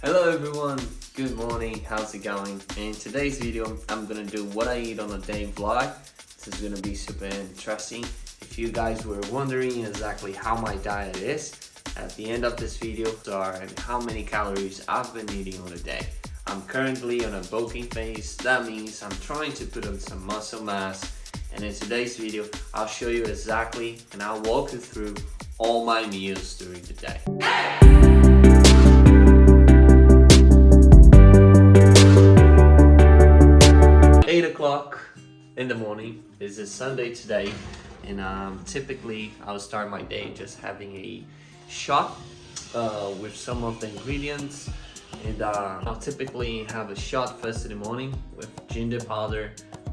Hello everyone, good morning, how's it going? In today's video, I'm gonna do what I eat on a day vlog. This is gonna be super interesting. If you guys were wondering exactly how my diet is, at the end of this video are how many calories I've been eating on a day. I'm currently on a bulking phase. That means I'm trying to put on some muscle mass. And in today's video, I'll show you exactly and I'll walk you through all my meals during the day. 8 o'clock in the morning. This is Sunday today, and typically I'll start my day just having a shot with some of the ingredients, and I'll typically have a shot first in the morning with ginger powder,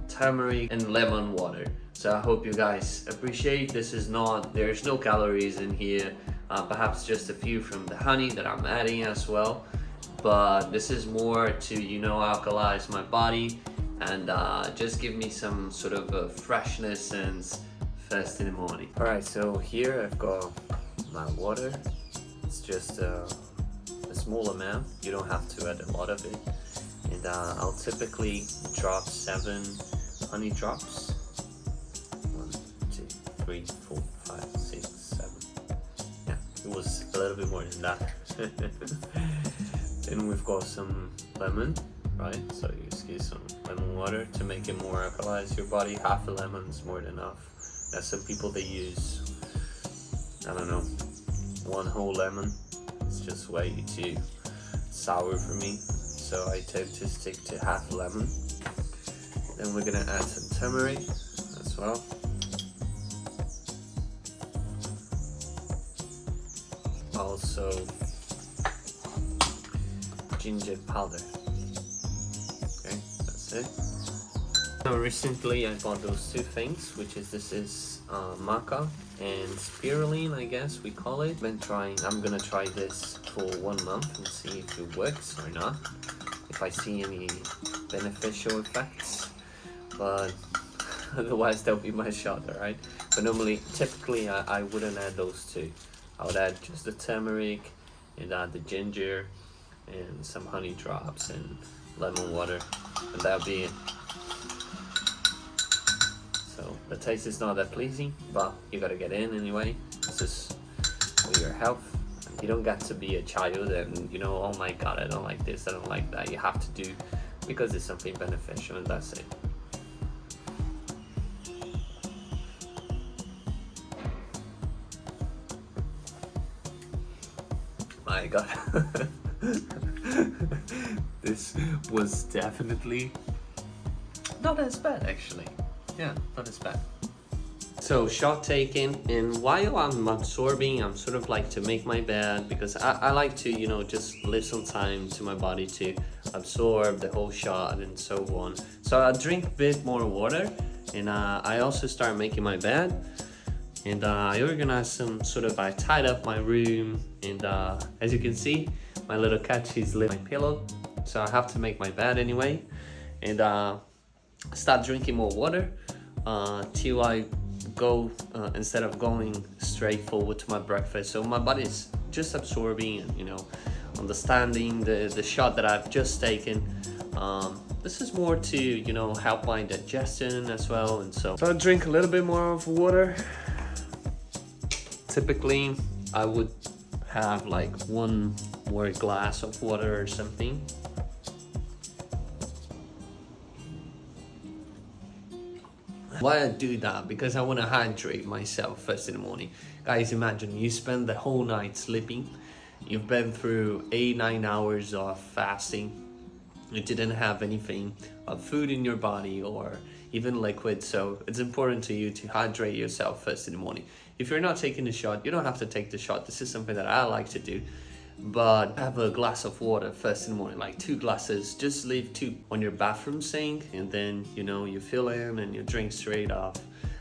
turmeric, and lemon water. So I hope you guys appreciate this. There's no calories in here, perhaps just a few from the honey that I'm adding as well, but this is more to alkalize my body and just give me some sort of freshness and first in the morning. Alright, so here I've got my water. It's just a small amount. You don't have to add a lot of it. And I'll typically drop 7 honey drops. 1, 2, 3, 4, 5, 6, 7. Yeah, it was a little bit more than that. Then we've got some lemon. Right, so you just use some lemon water to make it more alkalize your body. Half a lemon is more than enough. There's some people they use, I don't know, 1 whole lemon. It's just way too sour for me, so I tend to stick to half a lemon. Then we're gonna add some turmeric as well. Also ginger powder. So recently I bought those 2 things, which is this is maca and spirulina, I guess we call it. I'm gonna try this for 1 month and see if it works or not, if I see any beneficial effects, but otherwise that'll be my shot, alright? But typically I wouldn't add those 2. I would add just the turmeric and the ginger and some honey drops and lemon water, and that'll be it. So the taste is not that pleasing, but you gotta get in anyway. This is for your health. You don't get to be a child and oh my god, I don't like this, I don't like that. You have to do because it's something beneficial, and that's it. My god. This was definitely not as bad, actually. Yeah, not as bad. So shot taken, and while I'm absorbing, I'm sort of like to make my bed, because I like to just leave some time to my body to absorb the whole shot and so on. So I drink a bit more water, and I also start making my bed, and I organized I tied up my room, and as you can see, my little cat, she's lit my pillow, so I have to make my bed anyway, and start drinking more water till I go instead of going straight forward to my breakfast. So my body is just absorbing and understanding the shot that I've just taken. This is more to help my digestion as well, and so I drink a little bit more of water. Typically I would have like 1 more glass of water or something. Why I do that? Because I want to hydrate myself first in the morning. Guys, imagine you spend the whole night sleeping. You've been through 8-9 hours of fasting. You didn't have anything of food in your body or even liquid, so it's important to you to hydrate yourself first in the morning. If you're not taking the shot, you don't have to take the shot. This is something that I like to do, but have a glass of water first in the morning, like 2 glasses. Just leave 2 on your bathroom sink, and then you fill in and you drink straight off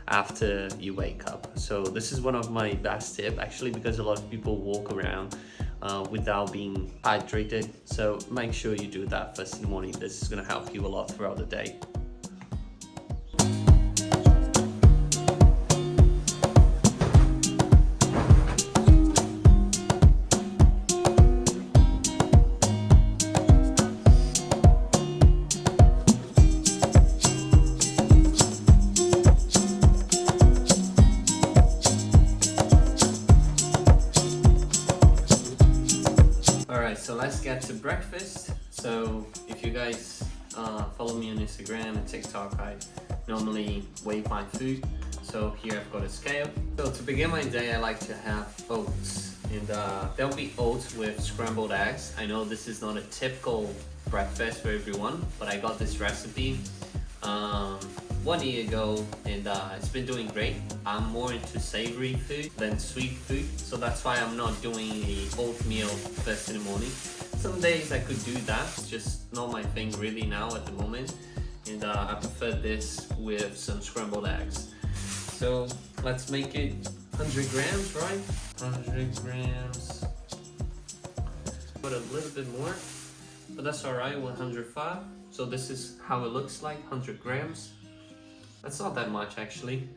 after you wake up. So this is one of my best tips, actually, because a lot of people walk around without being hydrated. So make sure you do that first in the morning. This is going to help you a lot throughout the day. Alright, so let's get to breakfast. So if you guys follow me on Instagram and TikTok, I normally weigh my food. So here I've got a scale. So to begin my day, I like to have oats. And there'll be oats with scrambled eggs. I know this is not a typical breakfast for everyone, but I got this recipe 1 year ago, and it's been doing great. I'm more into savory food than sweet food, so that's why I'm not doing the oatmeal first in the morning. Some days I could do that, it's just not my thing really now at the moment, and I prefer this with some scrambled eggs. So let's make it 100 grams, right? 100 grams. Put a little bit more, but that's alright. 105. So this is how it looks like, 100 grams. That's not that much actually.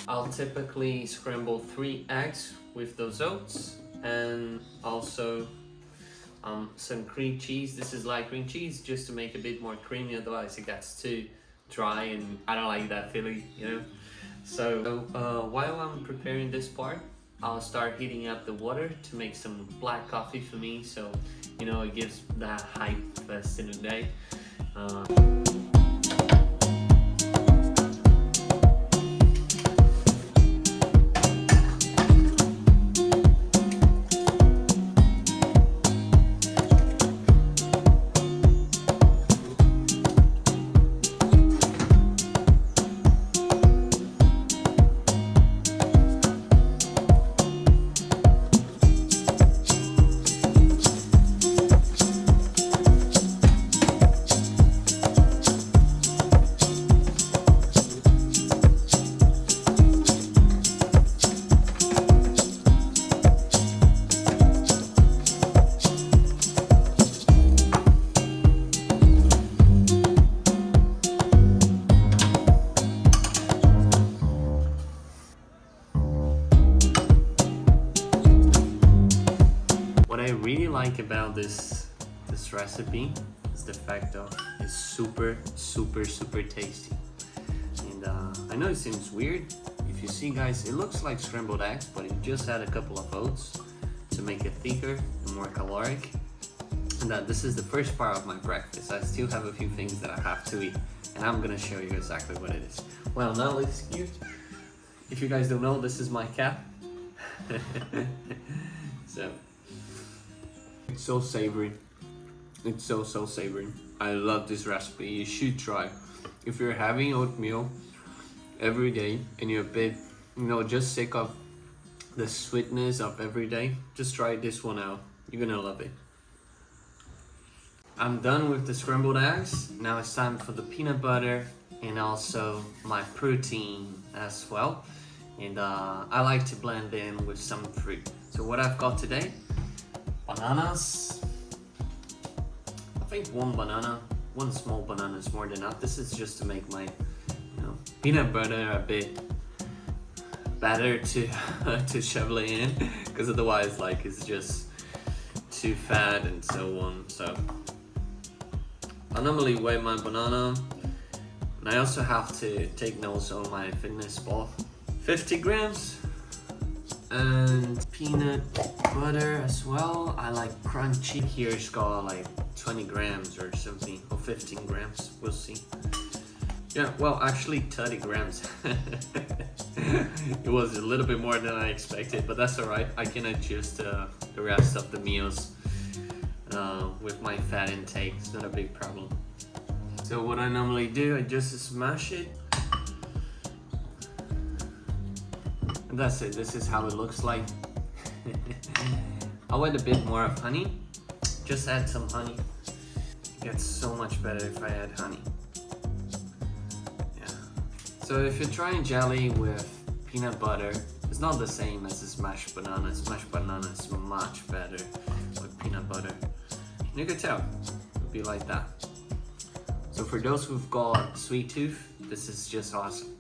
I'll typically scramble 3 eggs with those oats, and also some cream cheese. This is light cream cheese just to make it a bit more creamy, otherwise it gets too dry and I don't like that feeling, you know. So while I'm preparing this part, I'll start heating up the water to make some black coffee for me, so you know, it gives that hype first in the day. What I really like about this recipe is the fact that it's super tasty. And I know it seems weird. If you see, guys, it looks like scrambled eggs, but you just add a couple of oats to make it thicker and more caloric. And this is the first part of my breakfast. I still have a few things that I have to eat, and I'm gonna show you exactly what it is. Well, now it's cute. If you guys don't know, this is my cat. So it's so savory. It's so savory. I love this recipe. You should try. If you're having oatmeal every day and you're a bit, you know, just sick of the sweetness of every day, just try this one out. You're gonna love it. I'm done with the scrambled eggs. Now it's time for the peanut butter and also my protein as well. And I like to blend in with some fruit. So what I've got today: bananas. I think one small banana is more than enough. This is just to make my, you know, peanut butter a bit better to to shovel it in, because otherwise, like, it's just too fat and so on. So I normally weigh my banana, and I also have to take notes on my fitness ball. 50 grams. And peanut butter as well. I like crunchy. Here it's got like 20 grams or something, or 15 grams, we'll see. Yeah, well, actually 30 grams. It was a little bit more than I expected, but that's alright. I can adjust the rest of the meals with my fat intake. It's not a big problem. So what I normally do, I just smash it. And that's it. This is how it looks like. I'll add a bit more of honey. Just add some honey. It gets so much better if I add honey. Yeah. So if you're trying jelly with peanut butter, it's not the same as the smashed banana. Smashed banana is much better with peanut butter. And you can tell, it'll be like that. So for those who've got sweet tooth, this is just awesome.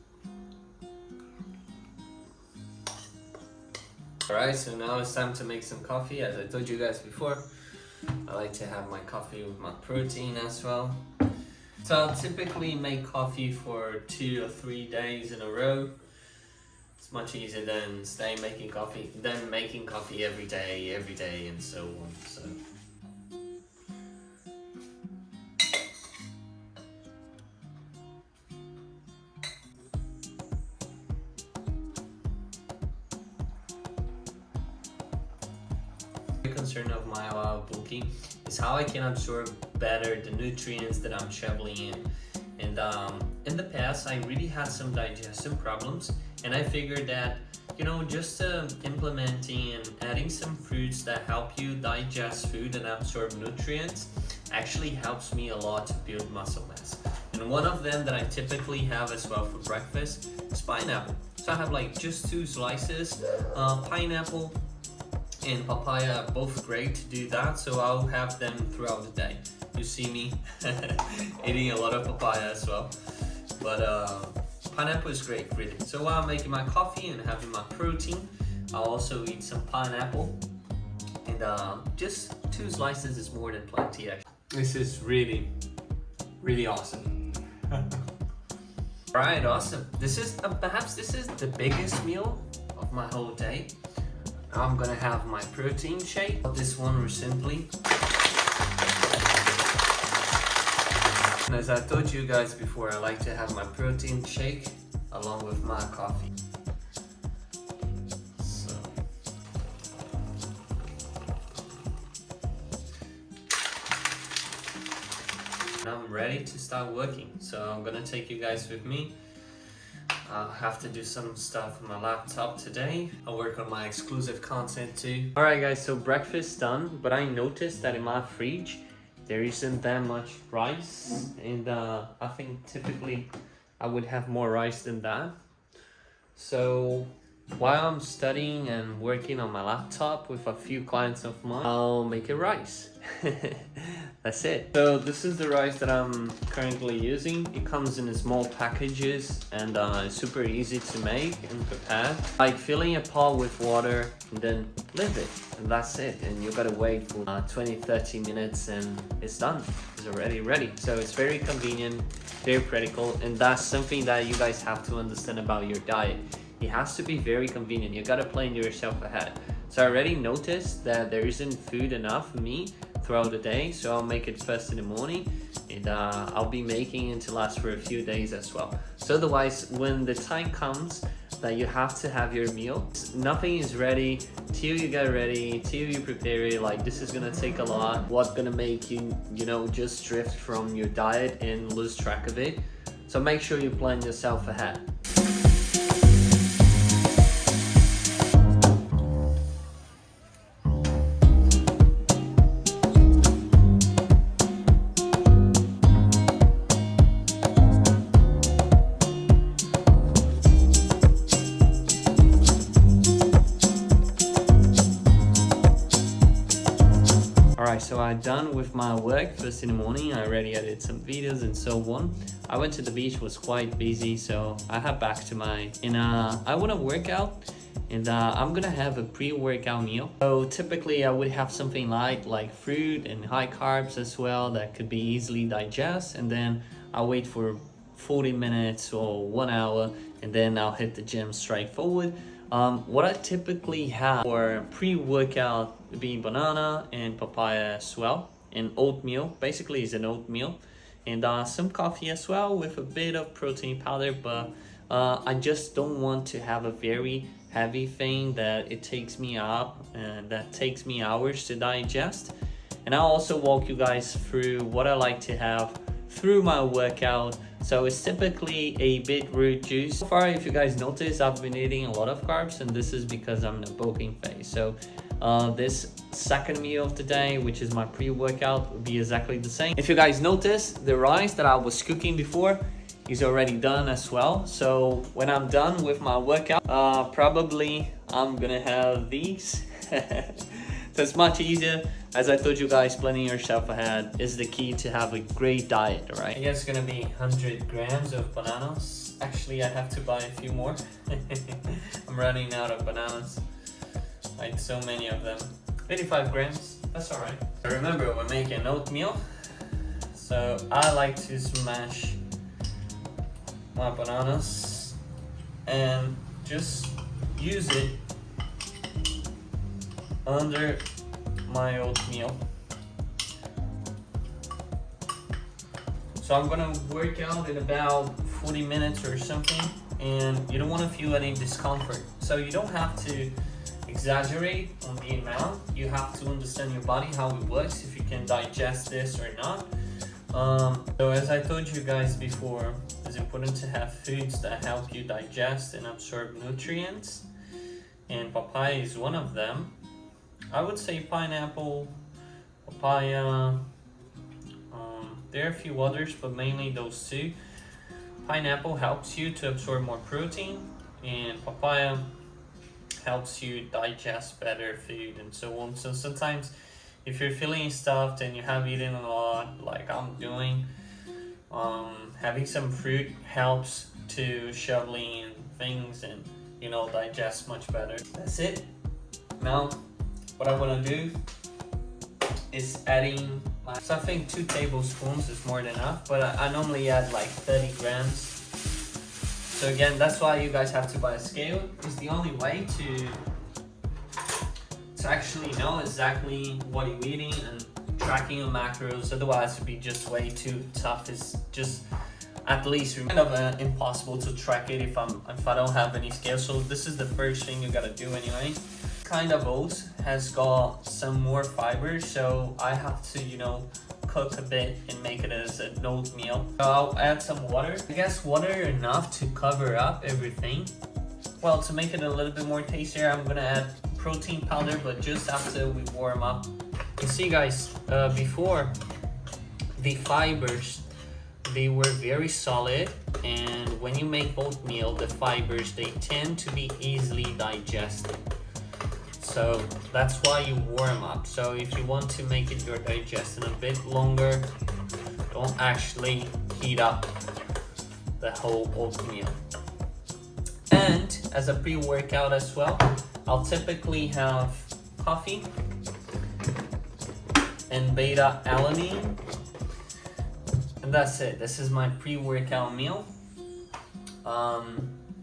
Alright, so now it's time to make some coffee. As I told you guys before, I like to have my coffee with my protein as well. So I'll typically make coffee for 2 or 3 days in a row. It's much easier than making coffee every day, and so on. So. Concern of my bulking is how I can absorb better the nutrients that I'm traveling in. And in the past, I really had some digestion problems, and I figured that, you know, just implementing and adding some fruits that help you digest food and absorb nutrients actually helps me a lot to build muscle mass. And one of them that I typically have as well for breakfast is pineapple. So I have like just 2 slices, pineapple and papaya are both great to do that, so I'll have them throughout the day. You see me eating a lot of papaya as well, but pineapple is great, really. So while I'm making my coffee and having my protein, I'll also eat some pineapple, and just 2 slices is more than plenty actually. This is really, really awesome. Alright, awesome. This is perhaps this is the biggest meal of my whole day. I'm gonna have my protein shake. This one recently. And as I told you guys before, I like to have my protein shake along with my coffee. So. And I'm ready to start working. So I'm gonna take you guys with me. I'll have to do some stuff on my laptop today. I'll work on my exclusive content too. Alright guys, so breakfast done, but I noticed that in my fridge there isn't that much rice, and I think typically I would have more rice than that. So while I'm studying and working on my laptop with a few clients of mine, I'll make a rice. That's it. So this is the rice that I'm currently using. It comes in small packages, and it's super easy to make and prepare. Like filling a pot with water and then leave it, and that's it. And you gotta wait for 20-30 minutes and it's done. It's already ready. So it's very convenient, very practical, and that's something that you guys have to understand about your diet. It has to be very convenient. You gotta plan yourself ahead. So I already noticed that there isn't food enough for me throughout the day, so I'll make it first in the morning, and I'll be making it to last for a few days as well. So otherwise, when the time comes that you have to have your meal, nothing is ready till you get ready, till you prepare it. Like, this is gonna take a lot. What's gonna make you, you know, just drift from your diet and lose track of it. So make sure you plan yourself ahead. Alright, so I'm done with my work first in the morning. I already edited some videos and so on. I went to the beach, was quite busy, so I head back to my... And I want to work out, and I'm gonna have a pre-workout meal. So typically I would have something light, like fruit and high carbs as well, that could be easily digested, and then I'll wait for 40 minutes or 1 hour, and then I'll hit the gym straight forward. What I typically have for pre-workout would be banana and papaya as well, and oatmeal. Basically it's an oatmeal, and some coffee as well with a bit of protein powder, but I just don't want to have a very heavy thing that it takes me up and that takes me hours to digest. And I'll also walk you guys through what I like to have through my workout. So it's typically a beetroot juice. So far, if you guys notice, I've been eating a lot of carbs, and this is because I'm in a bulking phase. So this second meal of the day, which is my pre-workout, will be exactly the same. If you guys notice, the rice that I was cooking before is already done as well. So when I'm done with my workout, probably I'm gonna have these. So it's much easier. As I told you guys, planning yourself ahead is the key to have a great diet, right? I guess it's gonna be 100 grams of bananas. Actually, I have to buy a few more. I'm running out of bananas. Like so many of them. 85 grams, that's all right. Remember, we're making oatmeal. So I like to smash my bananas and just use it under my oatmeal. So I'm gonna work out in about 40 minutes or something, and you don't want to feel any discomfort. So you don't have to exaggerate on the amount. You have to understand your body, how it works, if you can digest this or not. So as I told you guys before, it's important to have foods that help you digest and absorb nutrients, and papaya is one of them. I would say pineapple, papaya, there are a few others, but mainly those two. Pineapple helps you to absorb more protein, and papaya helps you digest better food and so on. So sometimes if you're feeling stuffed and you have eaten a lot, like I'm doing, having some fruit helps to shoveling things and, you know, digest much better. That's it. Now what I want to do is adding so I think 2 tablespoons is more than enough, but I normally add like 30 grams. So again, that's why you guys have to buy a scale. It's the only way to actually know exactly what you're eating and tracking your macros. Otherwise it'd be just way too tough. It's just at least kind of impossible to track it if I don't have any scale. So this is the first thing you gotta do anyway. Kind of oats has got some more fiber, so I have to, you know, cook a bit and make it as an oatmeal. So I'll add some water. I guess water enough to cover up everything. Well, to make it a little bit more tastier, I'm gonna add protein powder, but just after we warm up. You see guys, before the fibers, they were very solid, and when you make oatmeal, the fibers, they tend to be easily digested. So that's why you warm up. So if you want to make it your digestion a bit longer, don't actually heat up the whole oatmeal. And as a pre-workout as well, I'll typically have coffee and beta alanine, and that's it. This is my pre-workout meal.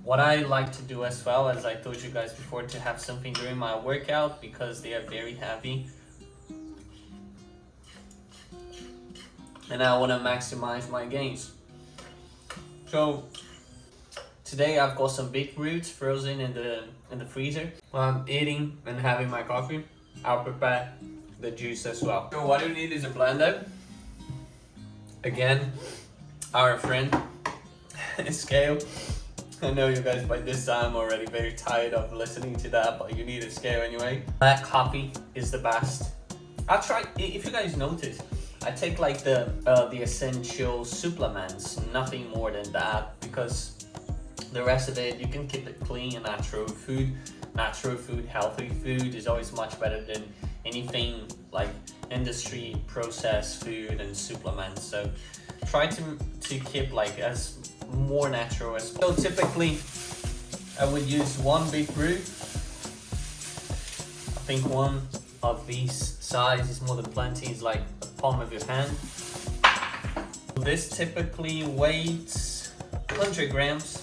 What I like to do as well, as I told you guys before, to have something during my workout because they are very heavy. And I want to maximize my gains. So today I've got some beetroots frozen in the freezer. While I'm eating and having my coffee, I'll prepare the juice as well. So what you need is a blender. Again, our friend, scale. I know you guys by this time already very tired of listening to that, but you need a scale anyway. Black coffee is the best. I'll try, if you guys notice, I take like the essential supplements, nothing more than that, because the rest of it, you can keep it clean and natural food. Natural food, healthy food is always much better than anything like industry processed food and supplements. So try to keep like as more natural as possible. So typically I would use 1 beetroot. I think one of these size is more than plenty. It's like the palm of your hand. This typically weighs 100 grams.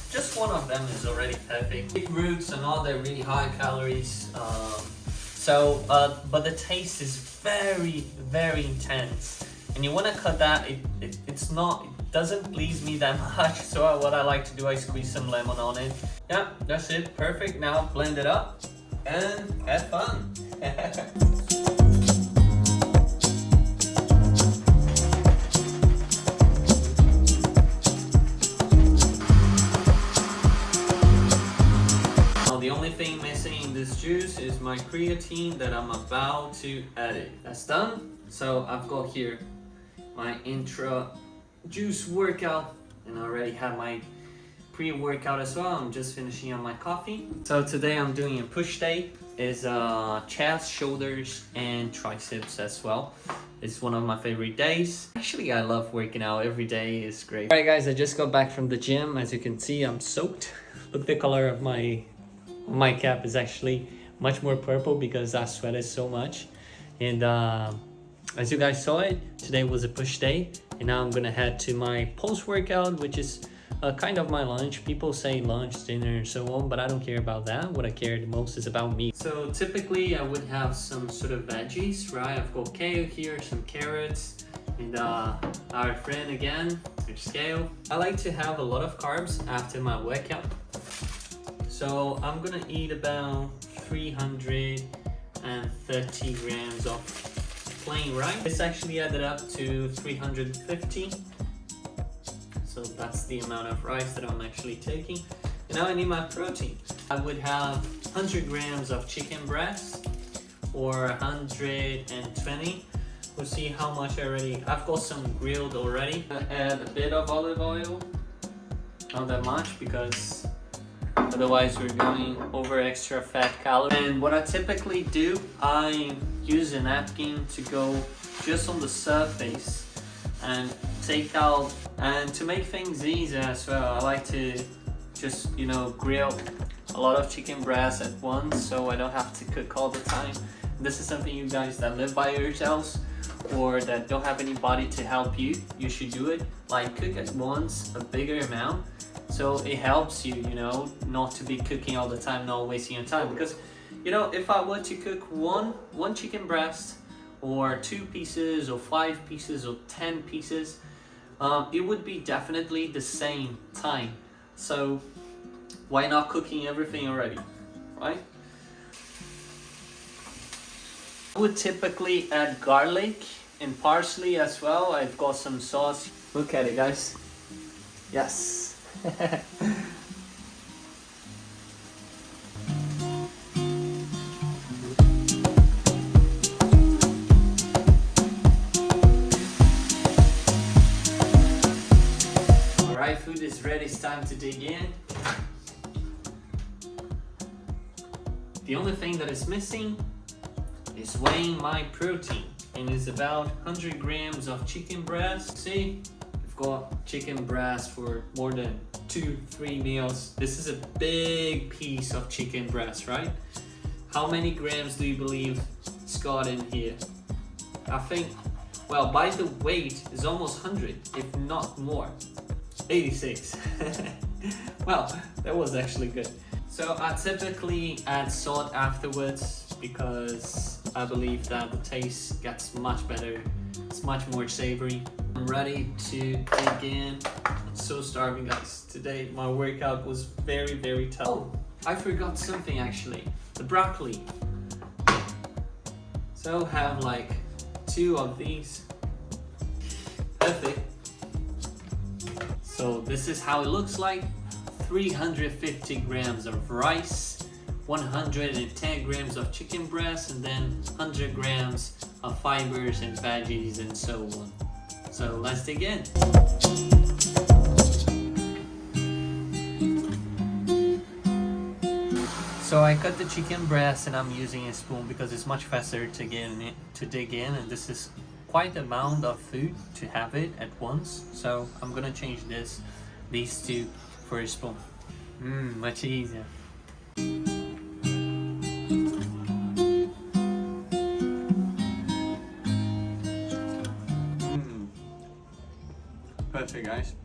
Just one of them is already perfect. Beetroots and all, they're really high calories. But the taste is very, very intense. And you want to cut that. It doesn't please me that much. So what I like to do, I squeeze some lemon on it. Yeah, that's it. Perfect. Now blend it up and have fun. The only thing missing in this juice is my creatine that I'm about to add it. That's done. So I've got here my intra juice workout, and I already have my pre-workout as well. I'm just finishing on my coffee. So today I'm doing a push day. Is chest, shoulders, and triceps as well. It's one of my favorite days. Actually, I love working out. Every day is great. Alright guys, I just got back from the gym. As you can see, I'm soaked. Look, the color of my cap is actually much more purple because I sweated so much. And as you guys saw it, today was a push day, and now I'm gonna head to my post-workout, which is kind of my lunch. People say lunch, dinner, and so on, but I don't care about that. What I care the most is about me. So typically I would have some sort of veggies, right? I've got kale here, some carrots, and our friend again, which is kale. I like to have a lot of carbs after my workout. So I'm gonna eat about 330 grams of plain rice. This actually added up to 350. So that's the amount of rice that I'm actually taking. And now I need my protein. I would have 100 grams of chicken breast or 120. We'll see how much I've got some grilled already. I add a bit of olive oil, not that much because otherwise we're going over extra fat calories. And what I typically do, I use a napkin to go just on the surface and take out, and to make things easier as well, I like to just, you know, grill a lot of chicken breast at once so I don't have to cook all the time. This is something you guys that live by yourselves or that don't have anybody to help you, you should do it. Like cook at once a bigger amount so it helps you, you know, not to be cooking all the time, not wasting your time. Because, you know, if I were to cook one chicken breast or 2 pieces or 5 pieces or 10 pieces, it would be definitely the same time. So why not cooking everything already, right? I would typically add garlic and parsley as well. I've got some sauce. Look at it, guys. Yes. Alright, food is ready. It's time to dig in. The only thing that is missing is weighing my protein, and it's about 100 grams of chicken breast. See, I've got chicken breast for more than 2-3 meals. This is a big piece of chicken breast, right? How many grams do you believe it's got in here? I think, well, by the weight, it's almost 100, if not more. 86. Well, that was actually good. So I typically add salt afterwards because I believe that the taste gets much better. It's much more savory. I'm ready to dig in. I'm so starving, guys. Today my workout was very, very tough. Oh, I forgot something actually. The broccoli. So have like 2 of these. Perfect. So this is how it looks like. 350 grams of rice, 110 grams of chicken breast, and then 100 grams of fibers and veggies and so on. So let's dig in. So I cut the chicken breast and I'm using a spoon because it's much faster to dig in, and this is quite an amount of food to have it at once. So I'm gonna change these 2 for a spoon. Much easier. Perfect, guys.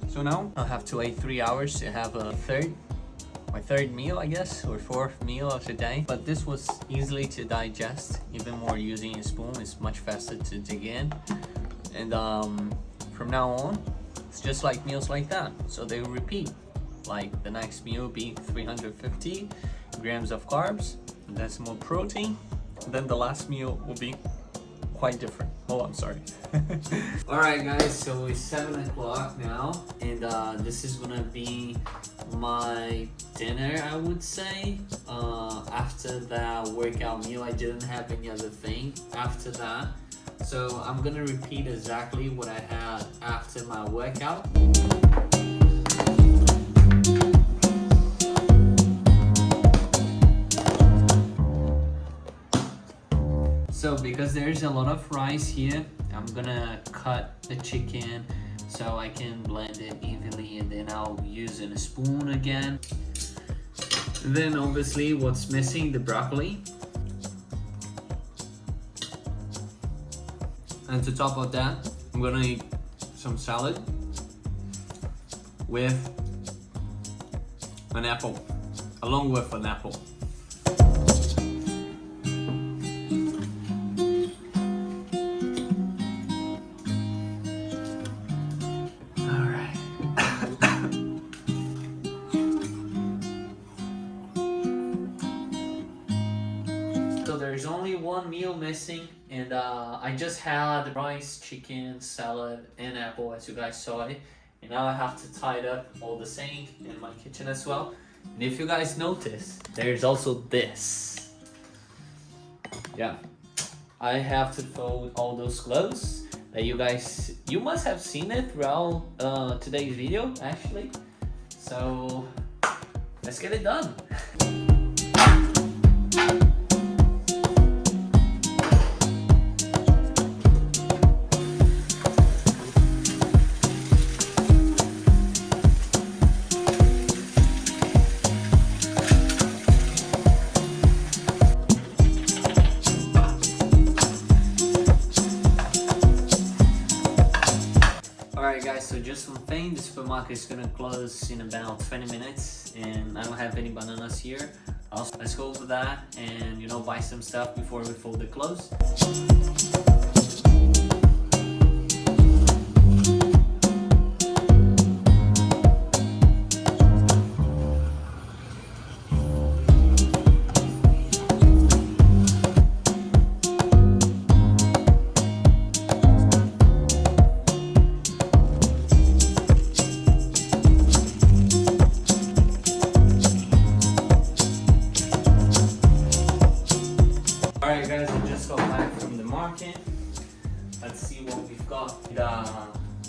So now I'll have to wait 3 hours to have my third meal, I guess, or 4th meal of the day. But this was easily to digest. Even more using a spoon is much faster to dig in. And from now on, it's just like meals like that. So they will repeat. Like the next meal will be 350 grams of carbs, and then some more protein. And then the last meal will be quite different. Oh, I'm sorry. Alright guys, so it's 7 o'clock now, and this is gonna be my dinner, I would say. After that workout meal, I didn't have any other thing after that. So I'm gonna repeat exactly what I had after my workout. So because there's a lot of rice here, I'm gonna cut the chicken so I can blend it evenly, and then I'll use a spoon again. And then obviously what's missing, the broccoli. And to top of that, I'm gonna eat some salad. with an apple, along with an apple. Alright. So there's only one meal missing, and I just had rice, chicken, salad, and apple, as you guys saw it. And now I have to tie up all the sink in my kitchen as well. And if you guys notice, there's also this. Yeah, I have to fold all those clothes that you must have seen it throughout today's video actually. So let's get it done. Alright guys, so just one thing, the supermarket is gonna close in about 20 minutes and I don't have any bananas here. Also, let's go over that and buy some stuff before we fold the clothes. Alright guys, I just got back from the market. Let's see what we've got.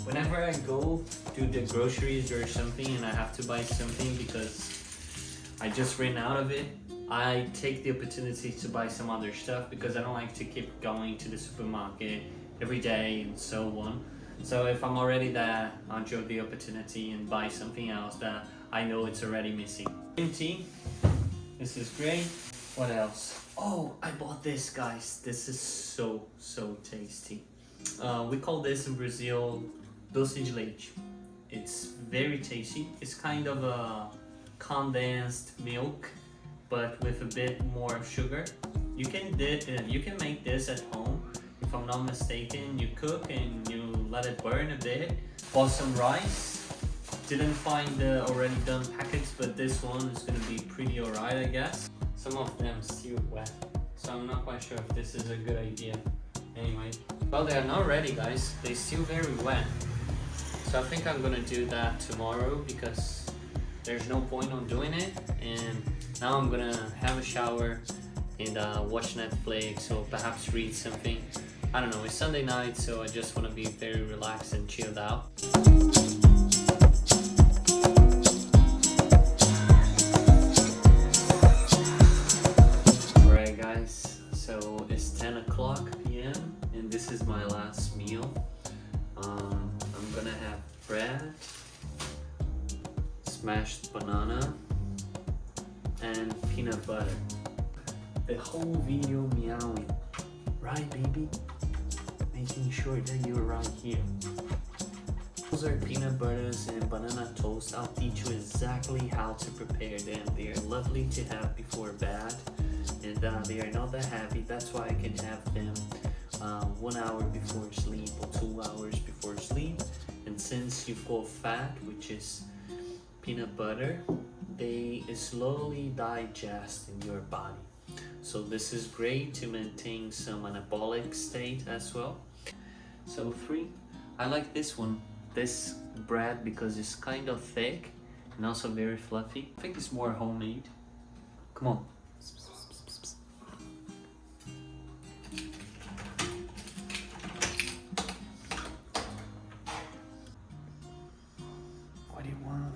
Whenever I go to the groceries or something and I have to buy something because I just ran out of it, I take the opportunity to buy some other stuff because I don't like to keep going to the supermarket every day and so on. So if I'm already there, I'll take the opportunity and buy something else that I know it's already missing. Green tea, this is great. What else? Oh, I bought this, guys. This is so tasty. We call this in Brazil doce de leite. It's very tasty. It's kind of a condensed milk, but with a bit more sugar. You can make this at home. If I'm not mistaken, you cook and you let it burn a bit. Bought some rice. Didn't find the already done packets, but this one is gonna be pretty alright, I guess. Some of them still wet, so I'm not quite sure if this is a good idea. Anyway, well, they are not ready, guys. They're still very wet. So I think I'm gonna do that tomorrow because there's no point on doing it. And now I'm gonna have a shower and watch Netflix or perhaps read something. I don't know, it's Sunday night, so I just wanna be very relaxed and chilled out. So it's 10 o'clock p.m. and this is my last meal. I'm gonna have bread, smashed banana, and peanut butter. The whole video meowing, right baby? Making sure that you're right here. Those are peanut butters and banana toast. I'll teach you exactly how to prepare them. They are lovely to have before bed. And they are not that heavy, that's why I can have them 1 hour before sleep or 2 hours before sleep. And since you've got fat, which is peanut butter, they slowly digest in your body. So this is great to maintain some anabolic state as well. So 3, I like this one, this bread, because it's kind of thick and also very fluffy. I think it's more homemade. Come on. What do you want?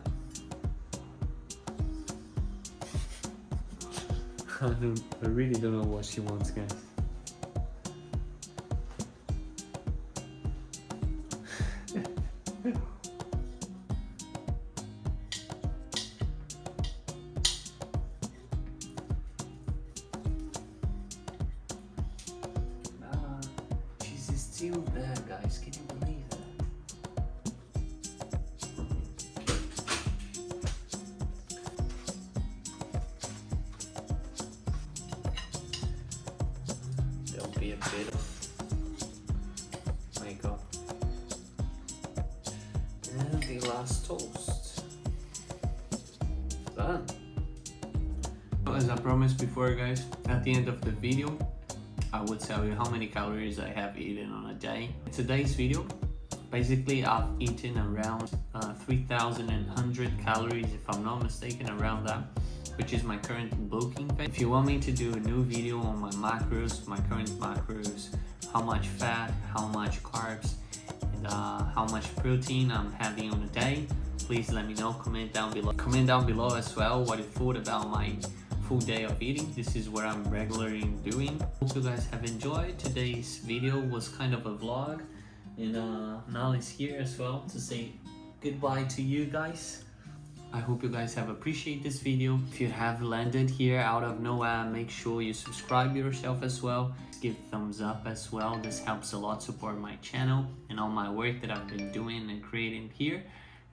I really don't know what she wants, guys. She's still there, guys. Can you believe that? maybe a bit of makeup. And the last toast. Done. As I promised before, guys, at the end of the video, I would tell you how many calories I have eaten on a day. In today's video, basically I've eaten around 3,100 calories, if I'm not mistaken, around that, which is my current bulking phase. If you want me to do a new video on my macros, my current macros, how much fat, how much carbs, and how much protein I'm having on a day, please let me know. Comment down below. Comment down below as well what you thought about my full day of eating. This is what I'm regularly doing. Hope you guys have enjoyed. Today's video was kind of a vlog, and Nal is here as well to say goodbye to you guys. I hope you guys have appreciated this video. If you have landed here out of nowhere, make sure you subscribe yourself as well. Give thumbs up as well. This helps a lot support my channel and all my work that I've been doing and creating here.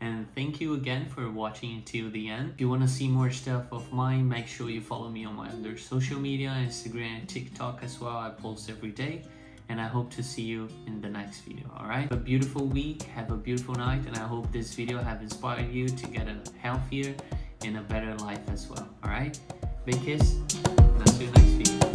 And thank you again for watching until the end. If you want to see more stuff of mine, make sure you follow me on my other social media, Instagram and TikTok as well. I post every day. And I hope to see you in the next video, alright? Have a beautiful week, have a beautiful night, and I hope this video have inspired you to get a healthier and a better life as well, alright? Big kiss, and I'll see you next video.